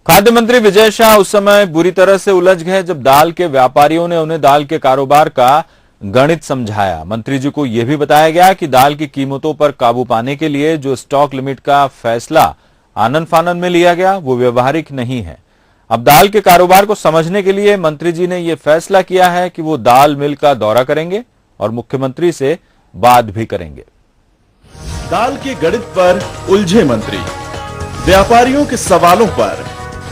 खाद्य मंत्री विजय शाह उस समय बुरी तरह से उलझ गए जब दाल के व्यापारियों ने उन्हें दाल के कारोबार का गणित समझाया। मंत्री जी को यह भी बताया गया कि दाल की कीमतों पर काबू पाने के लिए जो स्टॉक लिमिट का फैसला आनन फानन में लिया गया वो व्यवहारिक नहीं है। अब दाल के कारोबार को समझने के लिए मंत्री जी ने यह फैसला किया है कि वो दाल मिल का दौरा करेंगे और मुख्यमंत्री से बात भी करेंगे। दाल के गणित पर उलझे मंत्री, व्यापारियों के सवालों पर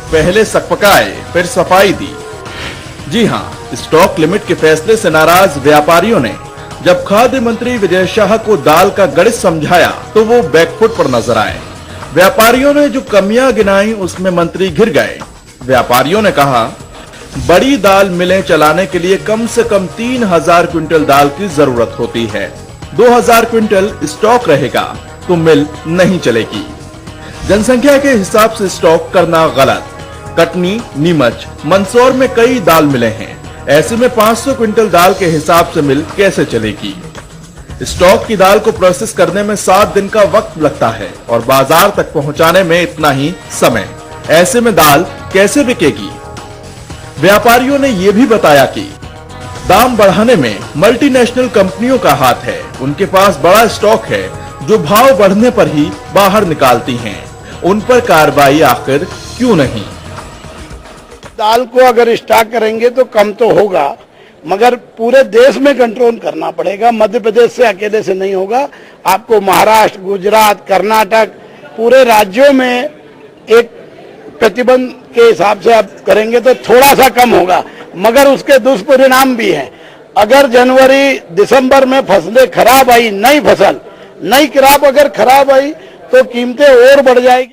पहले सकपकाए फिर सफाई दी। जी हां, स्टॉक लिमिट के फैसले से नाराज व्यापारियों ने जब खाद्य मंत्री विजय शाह को दाल का गणित समझाया तो वो बैकफुट पर नजर आए। व्यापारियों ने जो कमियां गिनाई उसमें मंत्री घिर गए। व्यापारियों ने कहा, बड़ी दाल मिलें चलाने के लिए कम से कम 3000 क्विंटल दाल की जरूरत होती है। 2000 क्विंटल स्टॉक रहेगा तो मिल नहीं चलेगी। जनसंख्या के हिसाब से स्टॉक करना गलत। कटनी, नीमच, मंदसौर में कई दाल मिले हैं। ऐसे में 500 क्विंटल दाल के हिसाब से मिल कैसे चलेगी? स्टॉक की दाल को प्रोसेस करने में 7 दिन का वक्त लगता है और बाजार तक पहुंचाने में इतना ही समय। ऐसे में दाल कैसे बिकेगी? व्यापारियों ने यह भी बताया कि दाम बढ़ाने में मल्टीनेशनल कंपनियों का हाथ है। उनके पास बड़ा स्टॉक है जो भाव बढ़ने पर ही बाहर निकालती हैं। उन पर कार्रवाई आखिर क्यों नहीं? दाल को अगर स्टॉक करेंगे तो कम तो होगा, मगर पूरे देश में कंट्रोल करना पड़ेगा। मध्य प्रदेश से अकेले से नहीं होगा। आपको महाराष्ट्र, गुजरात, कर्नाटक, पूरे राज्यों में एक प्रतिबंध के हिसाब से आप करेंगे तो थोड़ा सा कम होगा, मगर उसके दुष्परिणाम भी हैं। अगर जनवरी दिसंबर में फसलें खराब आई, नई क्रॉप अगर खराब आई तो कीमतें और बढ़ जाएगी।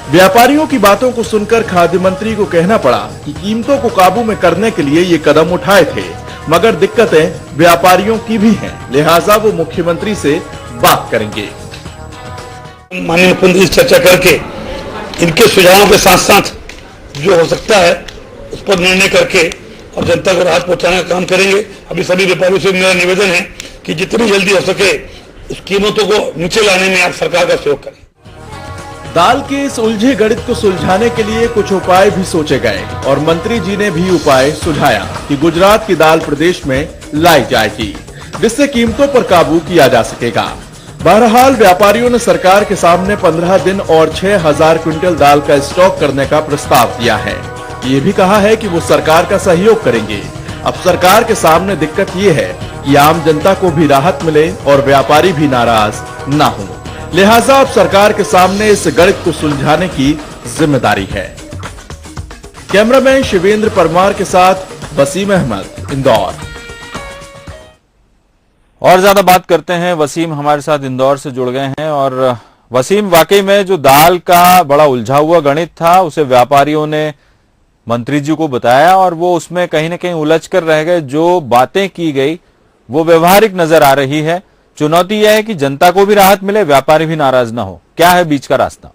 व्यापारियों की बातों को सुनकर खाद्य मंत्री को कहना पड़ा कि कीमतों को काबू में करने के लिए ये कदम उठाए थे, मगर दिक्कतें व्यापारियों की भी हैं, लिहाजा वो मुख्यमंत्री से बात करेंगे। माननीय मुख्यमंत्री से चर्चा करके इनके सुझावों के साथ साथ जो हो सकता है उस पर निर्णय करके और जनता को राहत पहुंचाने का काम करेंगे। अभी सभी व्यापारियों से मेरा निवेदन है कि जितनी जल्दी हो सके इस कीमतों को नीचे लाने में आप सरकार का सहयोग करें। दाल के इस उलझे गणित को सुलझाने के लिए कुछ उपाय भी सोचे गए और मंत्री जी ने भी उपाय सुझाया कि गुजरात की दाल प्रदेश में लाई जाएगी, जिससे कीमतों पर काबू किया जा सकेगा। बहरहाल व्यापारियों ने सरकार के सामने 15 दिन और 6000 क्विंटल दाल का स्टॉक करने का प्रस्ताव दिया है। ये भी कहा है कि वो सरकार का सहयोग करेंगे। अब सरकार के सामने दिक्कत ये है कि आम जनता को भी राहत मिले और व्यापारी भी नाराज ना हो, लिहाजा अब सरकार के सामने इस गणित को सुलझाने की जिम्मेदारी है। कैमरामैन शिवेंद्र परमार के साथ वसीम अहमद, इंदौर। और ज्यादा बात करते हैं, वसीम हमारे साथ इंदौर से जुड़ गए हैं। और वसीम, वाकई में जो दाल का बड़ा उलझा हुआ गणित था उसे व्यापारियों ने मंत्री जी को बताया और वो उसमें कहीं ना कहीं उलझ कर रह गए। जो बातें की गई वो व्यवहारिक नजर आ रही है। चुनौती यह है कि जनता को भी राहत मिले, व्यापारी भी नाराज ना हो। क्या है बीच का रास्ता?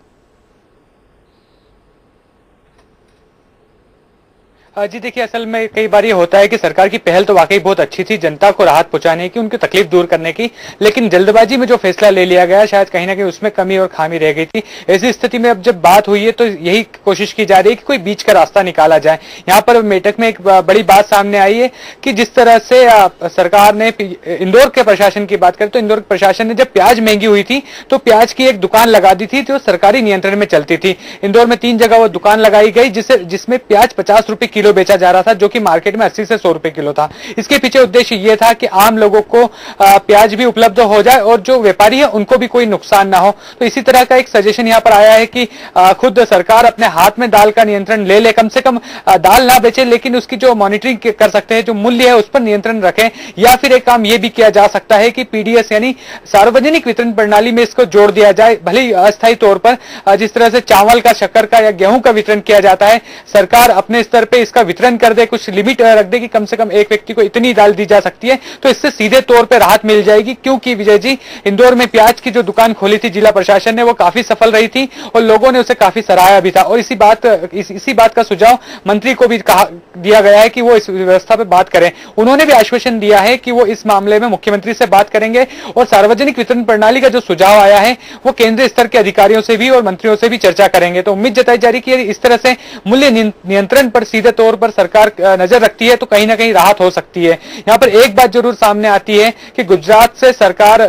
जी देखिए, असल में कई बार ये होता है कि सरकार की पहल तो वाकई बहुत अच्छी थी, जनता को राहत पहुंचाने की, उनकी तकलीफ दूर करने की, लेकिन जल्दबाजी में जो फैसला ले लिया गया शायद कहीं ना कहीं उसमें कमी और खामी रह गई थी। ऐसी स्थिति में अब जब बात हुई है तो यही कोशिश की जा रही है कि कोई बीच का रास्ता निकाला जाए। यहाँ पर मेटक में एक बड़ी बात सामने आई है कि जिस तरह से सरकार ने इंदौर के प्रशासन की बात करें तो इंदौर के प्रशासन ने जब प्याज महंगी हुई थी तो प्याज की एक दुकान लगा दी थी जो सरकारी नियंत्रण में चलती थी। इंदौर में 3 जगह वो दुकान लगाई गई जिसमें प्याज 50 रुपए किलो बेचा जा रहा था, जो कि मार्केट में 80 से 100 रुपए किलो था। इसके पीछे उद्देश्य यह था कि आम लोगों को प्याज भी उपलब्ध हो जाए और जो व्यापारी है उनको भी कोई नुकसान ना हो। तो इसी तरह का एक सजेशन यहां पर आया है कि खुद सरकार अपने हाथ में दाल का नियंत्रण ले ले, कम से कम दाल ना बेचे लेकिन उसकी जो मॉनिटरिंग कर सकते हैं, जो मूल्य है उस पर नियंत्रण रखें। या फिर एक काम यह भी किया जा सकता है कि पीडीएस यानी सार्वजनिक वितरण प्रणाली में इसको जोड़ दिया जाए, भले ही अस्थायी तौर पर। जिस तरह से चावल का, शक्कर का या गेहूं का वितरण किया जाता है, सरकार अपने स्तर पर इसका उसका वितरण कर दे, कुछ लिमिट रख दे कि कम से कम एक व्यक्ति को इतनी दाल दी जा सकती है, तो इससे सीधे तौर पे राहत मिल जाएगी। क्योंकि विजय जी, इंदौर में प्याज की जो दुकान खोली थी जिला प्रशासन ने, वो काफी सफल रही थी और लोगों ने उसे काफी सराहा भी था। और इसी बात का सुझाव मंत्री को भी दिया गया है कि वो इस व्यवस्था पे बात करें। उन्होंने भी आश्वासन दिया है कि वो इस मामले में मुख्यमंत्री से बात करेंगे और सार्वजनिक वितरण प्रणाली का जो सुझाव आया है वो केंद्रीय स्तर के अधिकारियों से भी और मंत्रियों से भी चर्चा करेंगे। तो उम्मीद जताई जा रही कि इस तरह से मूल्य नियंत्रण पर सीधे तौर पर सरकार नजर रखती है तो कहीं ना कहीं राहत हो सकती है। यहां पर एक बात जरूर सामने आती है कि गुजरात से सरकार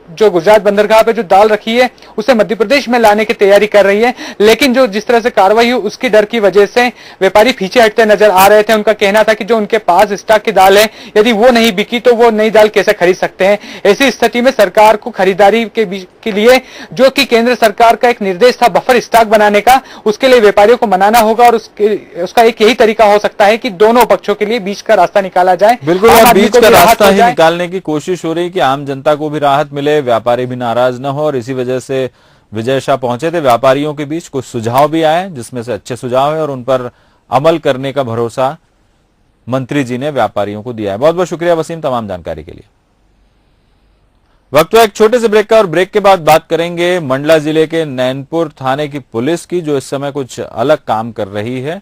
जो गुजरात बंदरगाह पे जो दाल रखी है उसे मध्य प्रदेश में लाने की तैयारी कर रही है, लेकिन जो जिस तरह से कार्रवाई हुई उसकी डर की वजह से व्यापारी पीछे हटते नजर आ रहे थे। उनका कहना था कि जो उनके पास स्टॉक की दाल है, यदि वो नहीं बिकी तो वो नई दाल कैसे खरीद सकते हैं। ऐसी स्थिति में सरकार को खरीदारी के लिए जो कि केंद्र सरकार का एक निर्देश था बफर स्टॉक बनाने का, उसके लिए व्यापारियों को मनाना होगा और उसका एक यही तरीका हो सकता है कि दोनों पक्षों के लिए बीच का रास्ता निकाला जाए। बिल्कुल, बीच का रास्ता ही निकालने की कोशिश हो रही कि आम जनता को भी राहत मिले, व्यापारी भी नाराज न हो। और इसी वजह से विजय शाह पहुंचे थे व्यापारियों के बीच। कुछ सुझाव भी आए जिसमें से अच्छे सुझाव है और उन पर अमल करने का भरोसा मंत्री जी ने व्यापारियों को दिया है। बहुत बहुत शुक्रिया वसीम तमाम जानकारी के लिए। वक्त हुआ एक छोटे से ब्रेक का और ब्रेक के बाद बात करेंगे मंडला जिले के नैनपुर थाने की पुलिस की, जो इस समय कुछ अलग काम कर रही है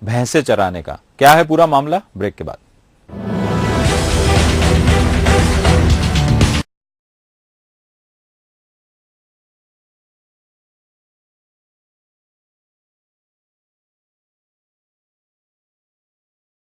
भैंसे चराने का। क्या है पूरा मामला, ब्रेक के बाद।